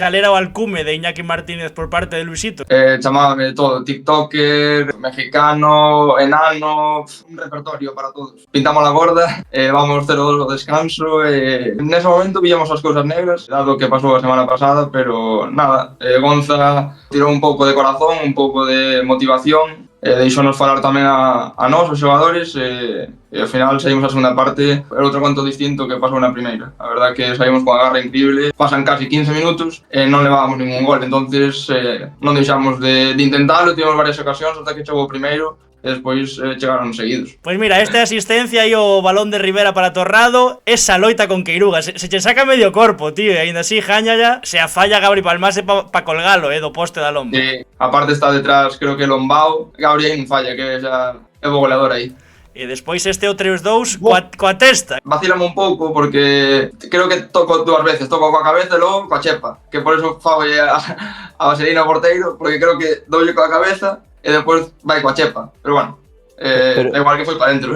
Cal era o alcume de Iñaki Martínez por parte de Luisito? Chamábame de todo, tiktoker, mexicano, enano, un repertorio para todos. Pintamos la gorda, vamos 0-2 ao descanso, nese momento pillamos as cousas negras, dado que pasou a semana pasada, pero nada, Gonza tirou un pouco de corazón, un pouco de motivación, deixounos falar tamén a nós, os xogadores, e ao final saímos a segunda parte, era outro conto distinto que pasou na primeira. A verdad que saímos con a garra increíble, pasan casi 15 minutos e non levábamos ningún gol, entonces non deixamos de intentalo, tivemos varias ocasións ata que chegou o primeiro, e despois chegaron seguidos. Pois mira, esta asistencia e o balón de Rivera para Torrado, esa loita con Queiruga, se che saca medio corpo, tío, e aínda así jañalla, se a falla Gabri Palmase pa colgalo, do poste da lomba. Aparte está detrás, creo que Lombao, Gabri non falla, que xa é bo goleador aí. E despois este o 3-2 coa testa. Vacílame un pouco porque creo que toco dúas veces, toco coa cabeza e logo coa chepa, que por eso fagolle a vaselina ao porteiro, porque creo que doulle coa cabeza e depois vai coa chepa, pero bueno, igual que foi para dentro.